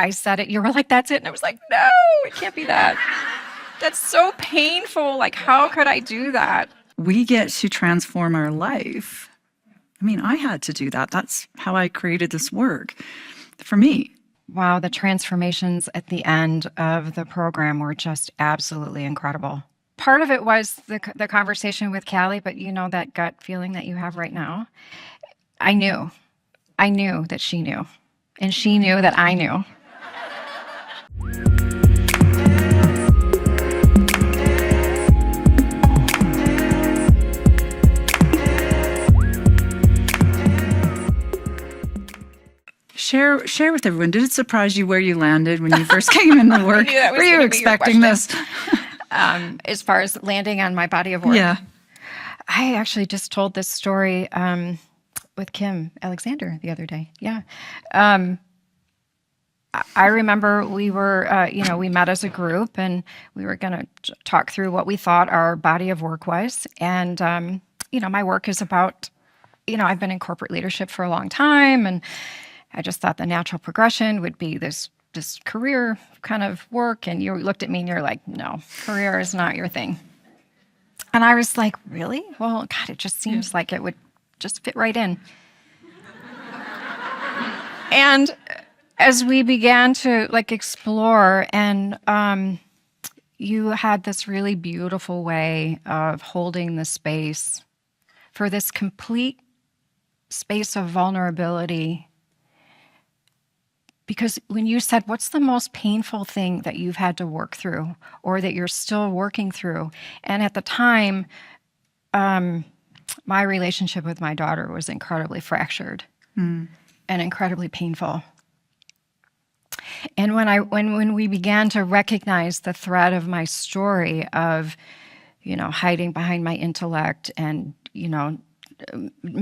I said it, you were like, that's it. And I was like, no, it can't be that. That's so painful. Like, how could I do that? We get to transform our life. I mean, I had to do that. That's how I created this work for me. Wow, the transformations at the end of the program were just absolutely incredible. Part of it was the conversation with Callie, but you know that gut feeling that you have right now? I knew that she knew, and she knew that I knew. Share with everyone. Did it surprise you where you landed when you first came into work? Were you expecting this? As far as landing on my body of work? Yeah. I actually just told this story with Kim Alexander the other day. Yeah. I remember we were, we met as a group and we were going to talk through what we thought our body of work was. And, my work is about, I've been in corporate leadership for a long time, and I just thought the natural progression would be this career kind of work. And you looked at me and you're like, no, career is not your thing. And I was like, really? Well, God, it just seems like it would just fit right in. And as we began to explore, and you had this really beautiful way of holding the space for this complete space of vulnerability. Because when you said, what's the most painful thing that you've had to work through or that you're still working through? And at the time, my relationship with my daughter was incredibly fractured and incredibly painful. And when we began to recognize the thread of my story of, hiding behind my intellect and,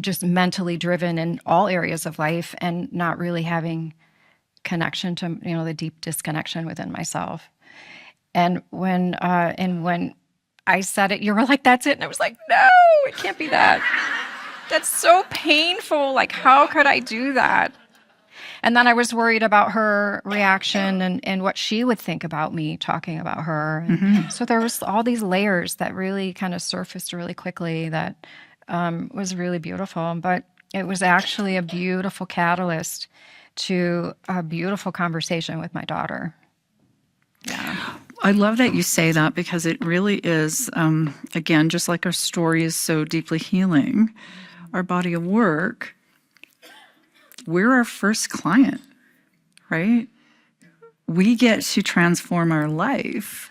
just mentally driven in all areas of life and not really having connection to, the deep disconnection within myself. And when I said it, you were like, that's it. And I was like, no, it can't be that. That's so painful. Like, how could I do that? And then I was worried about her reaction and what she would think about me talking about her. And so there was all these layers that really kind of surfaced really quickly that was really beautiful. But it was actually a beautiful catalyst to a beautiful conversation with my daughter. Yeah. I love that you say that, because it really is, again, just like our story is so deeply healing, our body of work, we're our first client, right? We get to transform our life.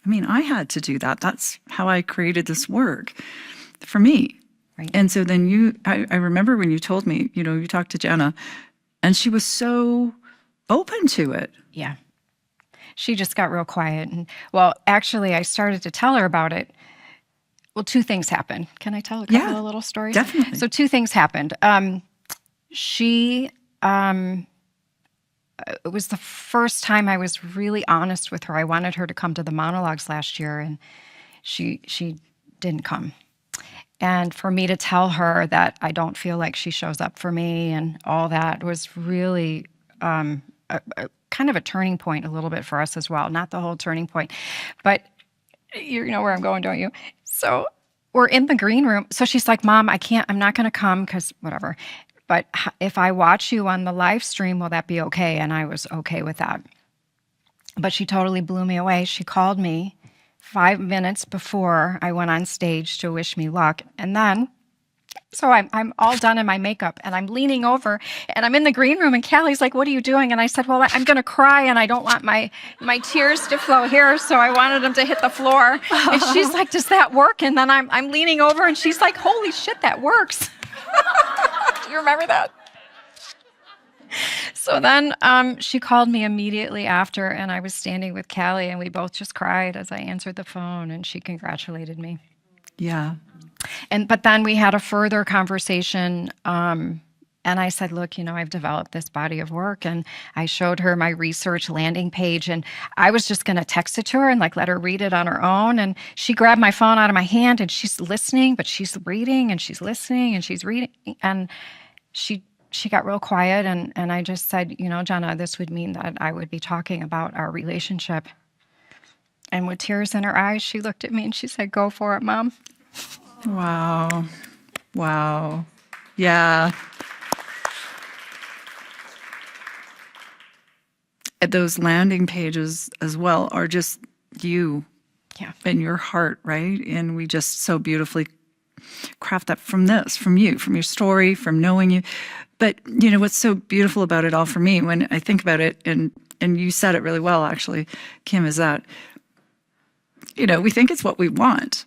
I mean, I had to do that. That's how I created this work for me. Right. And so then I remember when you told me, you talked to Jenna, and she was so open to it. Yeah. She just got real quiet. And well, actually, I started to tell her about it. Well, two things happened. Can I tell a couple of little stories? Definitely. So two things happened. It was the first time I was really honest with her. I wanted her to come to the monologues last year, and she didn't come. And for me to tell her that I don't feel like she shows up for me and all that was really a kind of a turning point a little bit for us as well. Not the whole turning point, but you know where I'm going, don't you? So we're in the green room. So she's like, Mom, I'm not going to come because whatever. But if I watch you on the live stream, will that be okay? And I was okay with that. But she totally blew me away. She called me 5 minutes before I went on stage to wish me luck. And then, so I'm all done in my makeup, and I'm leaning over, and I'm in the green room, and Callie's like, what are you doing? And I said, well, I'm going to cry, and I don't want my tears to flow here, so I wanted them to hit the floor. And she's like, does that work? And then I'm leaning over, and she's like, holy shit, that works. Do you remember that? So then she called me immediately after, and I was standing with Callie, and we both just cried as I answered the phone, and she congratulated me. Yeah. But then we had a further conversation, and I said, look, I've developed this body of work, and I showed her my research landing page, and I was just going to text it to her and let her read it on her own. And she grabbed my phone out of my hand, and she's listening, but she's reading, and she's listening, and she's reading, and she she got real quiet, and I just said, Jenna, this would mean that I would be talking about our relationship. And with tears in her eyes, she looked at me and she said, "Go for it, Mom." Wow. Wow. Yeah. Those landing pages as well are just you Yeah. and your heart, right? And we just so beautifully craft that from you, from your story, from knowing you. But what's so beautiful about it all for me when I think about it, and you said it really well actually, Kim, is that we think it's what we want.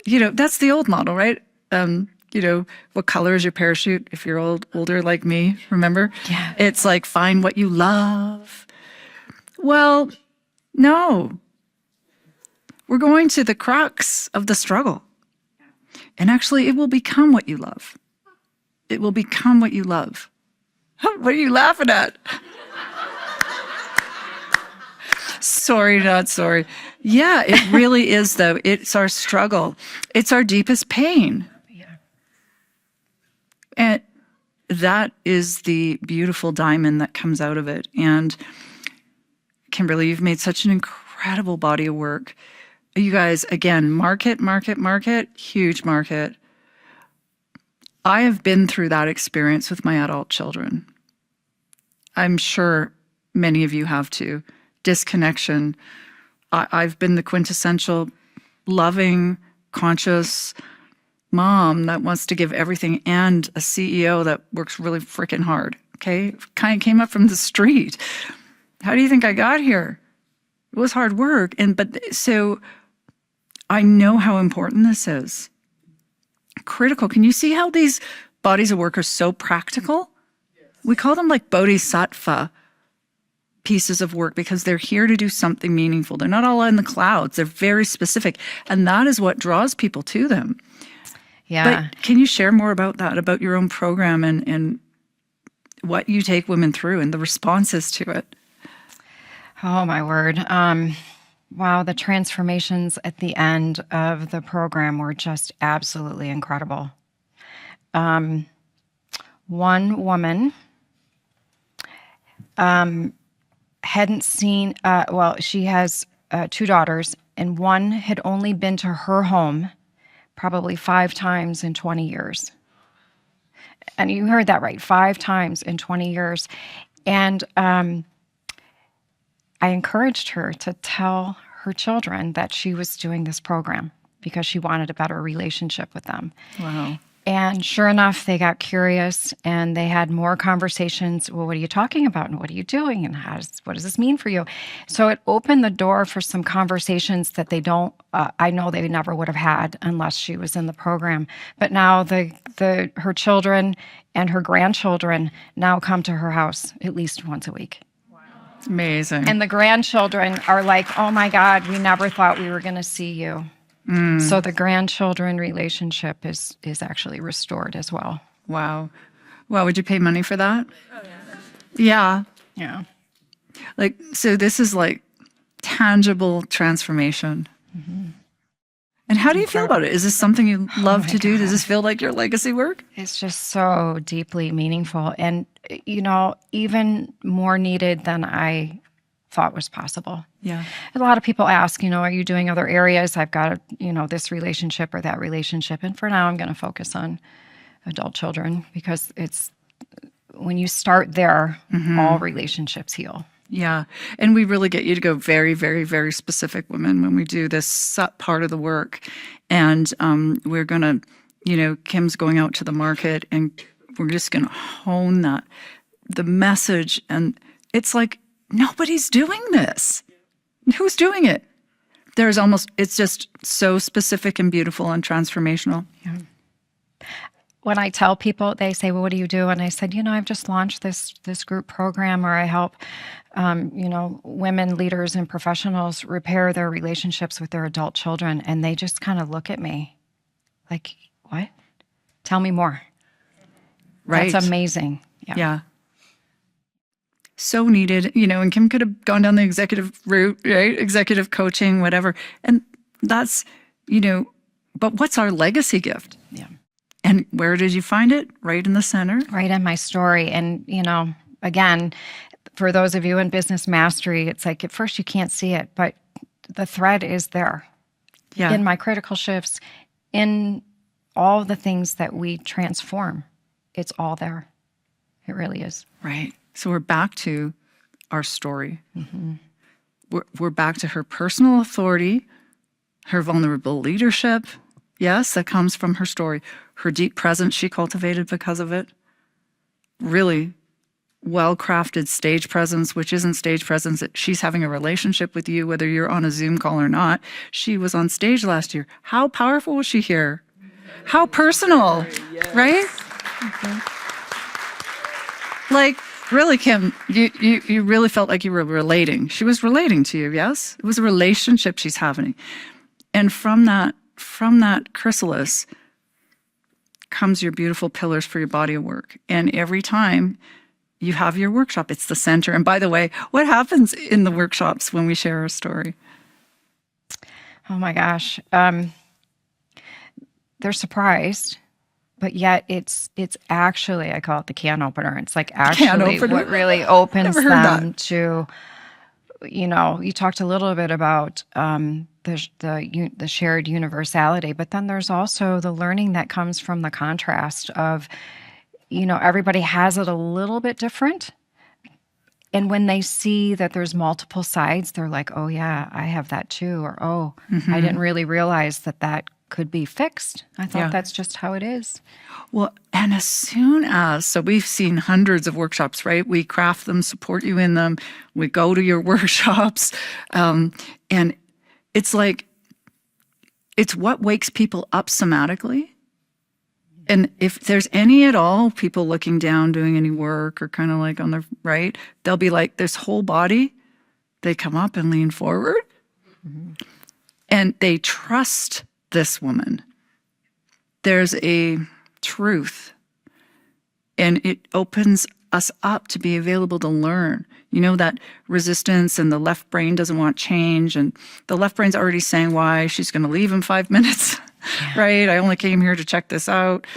That's the old model, right? What color is your parachute if you're older like me, remember? Yeah. It's like, find what you love. Well, no. We're going to the crux of the struggle. And actually, it will become what you love. It will become what you love. What are you laughing at? Sorry, not sorry. Yeah, it really is, though. It's our struggle. It's our deepest pain. Yeah. And that is the beautiful diamond that comes out of it. And Kimberly, you've made such an incredible body of work. You guys, again, market, huge market. I have been through that experience with my adult children. I'm sure many of you have too. Disconnection. I've been the quintessential loving, conscious mom that wants to give everything, and a CEO that works really freaking hard. Okay? Kind of came up from the street. How do you think I got here? It was hard work. So I know how important this is. Critical. Can you see how these bodies of work are so practical? Yes. We call them like bodhisattva pieces of work because they're here to do something meaningful. They're not all in the clouds. They're very specific. And that is what draws people to them. Yeah. But can you share more about that, about your own program and what you take women through and the responses to it? Oh, my word. Wow, the transformations at the end of the program were just absolutely incredible. One woman hadn't seen, she has 2 daughters, and one had only been to her home probably 5 times in 20 years. And you heard that right, 5 times in 20 years. And I encouraged her to tell her children that she was doing this program because she wanted a better relationship with them. Wow. And sure enough, they got curious and they had more conversations. Well, what are you talking about? And what are you doing? And what does this mean for you? So it opened the door for some conversations that I know they never would have had unless she was in the program. But now her children and her grandchildren now come to her house at least once a week. Amazing. And the grandchildren are like, "Oh my God, we never thought we were going to see you." So the grandchildren relationship is actually restored as well. Wow. Well, would you pay money for that? Oh, yeah. Yeah. So this is like tangible transformation. Mm-hmm. And how do you feel about it? Is this something you love to do? Does this feel like your legacy work? It's just so deeply meaningful and, even more needed than I thought was possible. Yeah. A lot of people ask, are you doing other areas? I've got, this relationship or that relationship. And for now, I'm going to focus on adult children because it's when you start there, all relationships heal. Yeah. And we really get you to go very, very, very specific, women, when we do this part of the work. And we're going to, Kim's going out to the market and we're just going to hone the message. And it's like, nobody's doing this. Who's doing it? It's just so specific and beautiful and transformational. Yeah. When I tell people, they say, "Well, what do you do?" And I said, I've just launched this group program where I help, women, leaders, and professionals repair their relationships with their adult children. And they just kind of look at me like, "What? Tell me more." Right. That's amazing. Yeah. So needed, and Kim could have gone down the executive route, right? Executive coaching, whatever. And that's, but what's our legacy gift? Yeah. And where did you find it? Right in the center? Right in my story. And, again, for those of you in business mastery, it's like at first you can't see it, but the thread is there Yeah. in my critical shifts, in all the things that we transform. It's all there. It really is. Right. So we're back to our story. We're back to her personal authority, her vulnerable leadership. Yes, that comes from her story. Her deep presence she cultivated because of it. Really well-crafted stage presence, which isn't stage presence. She's having a relationship with you, whether you're on a Zoom call or not. She was on stage last year. How powerful was she here? How personal, right? Like, really, Kim, you really felt like you were relating. She was relating to you, yes? It was a relationship she's having. And from that chrysalis comes your beautiful pillars for your body of work. And every time you have your workshop, it's the center. And by the way, what happens in the workshops when we share our story? Oh my gosh. They're surprised, but yet it's actually, I call it the can opener. It's like actually what really opens them to, you talked a little bit about the shared universality, but then there's also the learning that comes from the contrast of, everybody has it a little bit different. And when they see that there's multiple sides, they're like, oh yeah, I have that too. Or, oh, I didn't really realize that could be fixed. I thought that's just how it is. Well, and as soon as, so we've seen hundreds of workshops, right? We craft them, support you in them. We go to your workshops. And it's like, it's what wakes people up somatically. And if there's any at all, people looking down, doing any work or kind of like on the right, they'll be like this whole body. They come up and lean forward. And they trust this woman. There's a truth. And it opens us up to be available to learn. That resistance and the left brain doesn't want change. And the left brain's already saying why she's going to leave in 5 minutes. Right? I only came here to check this out.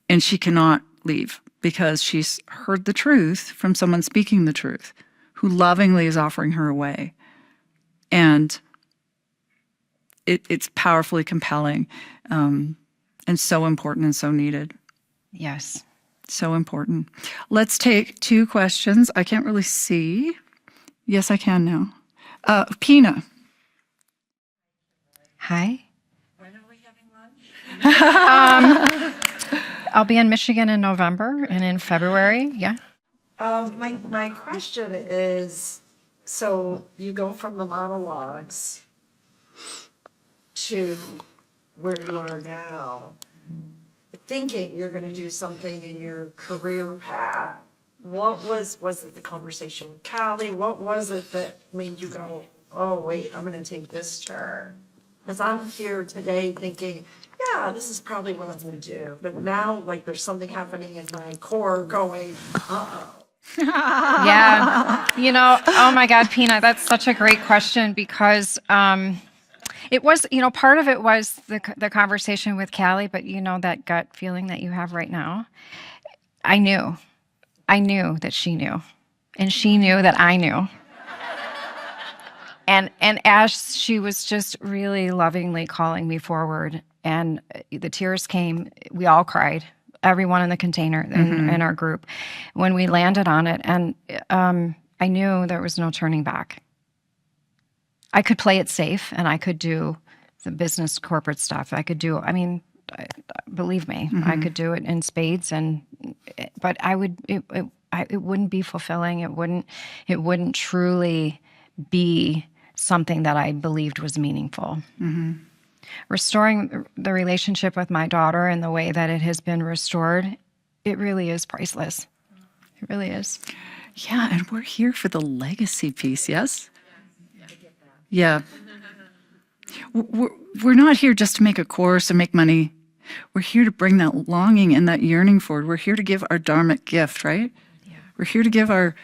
And she cannot leave because she's heard the truth from someone speaking the truth, who lovingly is offering her a way. And it's powerfully compelling, and so important and so needed. Yes. So important. Let's take 2 questions. I can't really see. Yes, I can now. Pina. Hi. When are we having lunch? I'll be in Michigan in November and in February. Yeah. My question is, so you go from the monologues to where you are now, thinking you're going to do something in your career path. What was it the conversation with Callie? What was it that made you go, oh, wait, I'm going to take this turn? Because I'm here today thinking, yeah, this is probably what I'm going to do. But now, like, there's something happening in my core going, uh-oh. Yeah. Oh my God, Pina, that's such a great question because it was, part of it was the conversation with Callie, but that gut feeling that you have right now. I knew that she knew, and she knew that I knew. And as she was just really lovingly calling me forward, and the tears came, we all cried, everyone in the container in our group, when we landed on it. And I knew there was no turning back. I could play it safe, and I could do the business corporate stuff. I could do, believe me, I could do it in spades, but it wouldn't be fulfilling. It wouldn't truly be something that I believed was meaningful. Restoring the relationship with my daughter in the way that it has been restored, it really is priceless. It really is. Yeah, and we're here for the legacy piece, yes? Yeah. We're not here just to make a course and make money. We're here to bring that longing and that yearning forward. We're here to give our dharmic gift, right? Yeah. We're here to give our...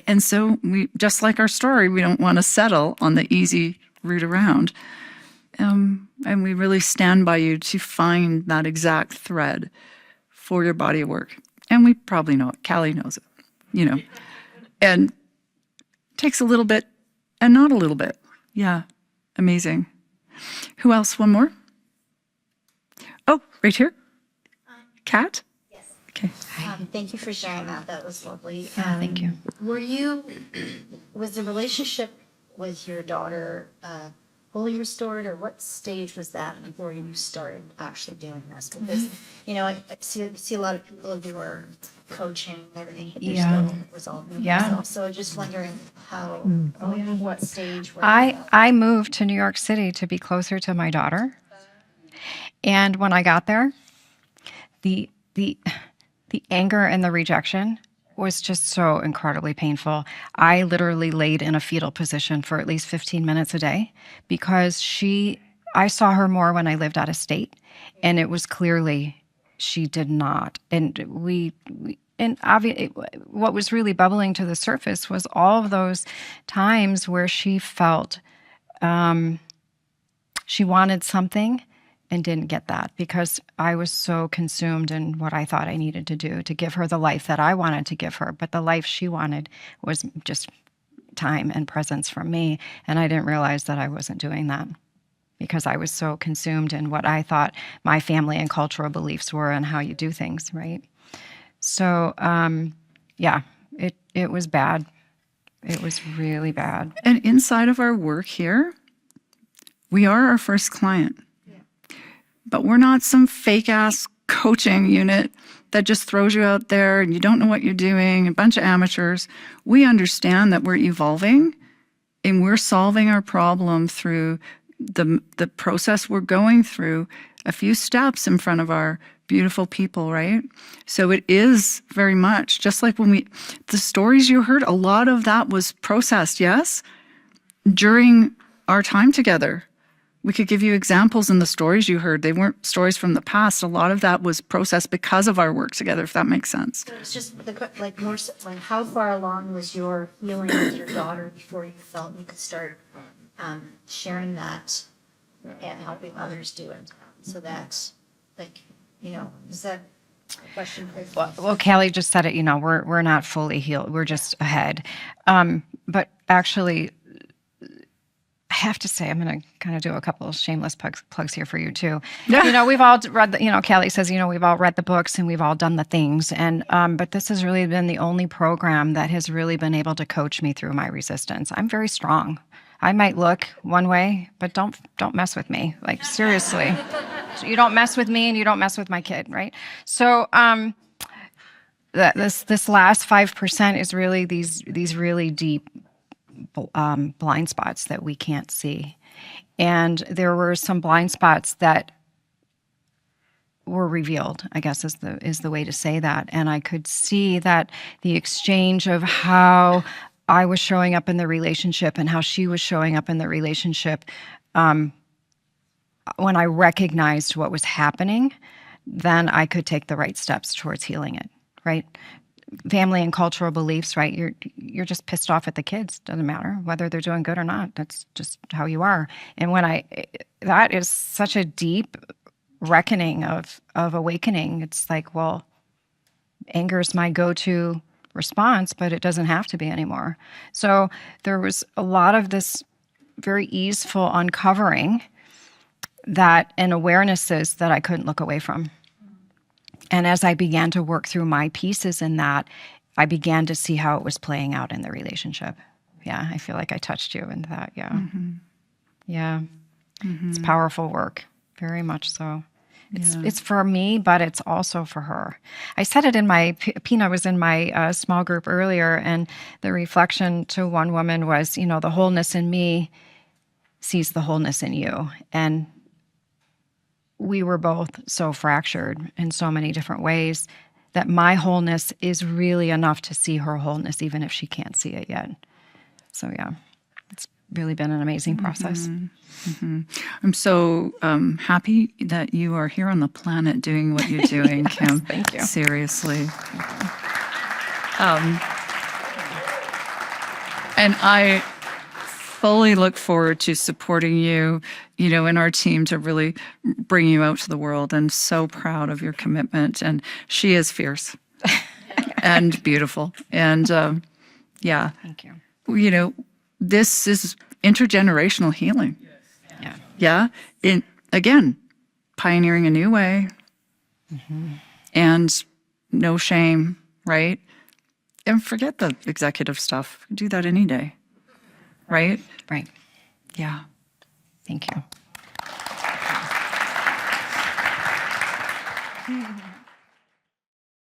And so, we, just like our story, we don't want to settle on the easy route around. And we really stand by you to find that exact thread for your body of work. And we probably know it. Callie knows it, And it takes a little bit and not a little bit. Yeah, amazing. Who else? One more? Oh, right here. Kat? Yes. Okay. Thank you for sharing that. That was lovely. Thank you. Was the relationship with your daughter fully restored, or what stage was that before you started actually doing this? Because, I see a lot of people who are coaching and everything, but they're Yeah. still resolving Yeah. themselves. So just wondering what stage were you at? I moved to New York City to be closer to my daughter. And when I got there, the anger and the rejection was just so incredibly painful. I literally laid in a fetal position for at least 15 minutes a day because I saw her more when I lived out of state, and it was clearly she did not. And what was really bubbling to the surface was all of those times where she felt she wanted something and didn't get that because I was so consumed in what I thought I needed to do to give her the life that I wanted to give her. But the life she wanted was just time and presence from me. And I didn't realize that I wasn't doing that because I was so consumed in what I thought my family and cultural beliefs were and how you do things, right? So, it was bad. It was really bad. And inside of our work here, we are our first client. But we're not some fake ass coaching unit that just throws you out there and you don't know what you're doing, a bunch of amateurs. We understand that we're evolving and we're solving our problem through the process we're going through, a few steps in front of our beautiful people, right? So it is very much just like the stories you heard, a lot of that was processed, yes, during our time together. We could give you examples in the stories you heard. They weren't stories from the past. A lot of that was processed because of our work together, if that makes sense. So it's just how far along was your healing with your daughter before you felt you could start sharing that and helping others do it? So that's is that a question for Well, Callie just said it, we're not fully healed. We're just ahead. But actually, I have to say, I'm going to kind of do a couple of shameless plugs here for you too. We've all read, Callie says, we've all read the books and we've all done the things. And, but this has really been the only program that has really been able to coach me through my resistance. I'm very strong. I might look one way, but don't mess with me. Like, seriously. You don't mess with me and you don't mess with my kid, right? So, this last 5% is really these really deep blind spots that we can't see. And there were some blind spots that were revealed, I guess is the way to say that. And I could see that the exchange of how I was showing up in the relationship and how she was showing up in the relationship, when I recognized what was happening, then I could take the right steps towards healing it, right? Family and cultural beliefs, right? You're just pissed off at the kids. Doesn't matter whether they're doing good or not. That's just how you are. And that is such a deep reckoning of awakening. It's like, well, anger is my go-to response, but it doesn't have to be anymore. So there was a lot of this very easeful uncovering and awarenesses that I couldn't look away from. And as I began to work through my pieces in that, I began to see how it was playing out in the relationship. Yeah, I feel like I touched you in that. Yeah. Mm-hmm. Yeah. Mm-hmm. It's powerful work, very much so. It's for me, but it's also for her. I said it in Pina was in my small group earlier, and the reflection to one woman was, the wholeness in me sees the wholeness in you. And we were both so fractured in so many different ways that my wholeness is really enough to see her wholeness, even if she can't see it yet. So yeah, it's really been an amazing process. Mm-hmm. I'm so happy that you are here on the planet doing what you're doing, Yes, Kim. thank you. Seriously. And I fully look forward to supporting you, in our team to really bring you out to the world, and so proud of your commitment. And she is fierce and beautiful. And yeah, Thank you. This is intergenerational healing. Yeah. Yeah. Again, pioneering a new way and no shame, right? And forget the executive stuff. Do that any day, right? Right. Yeah. Thank you.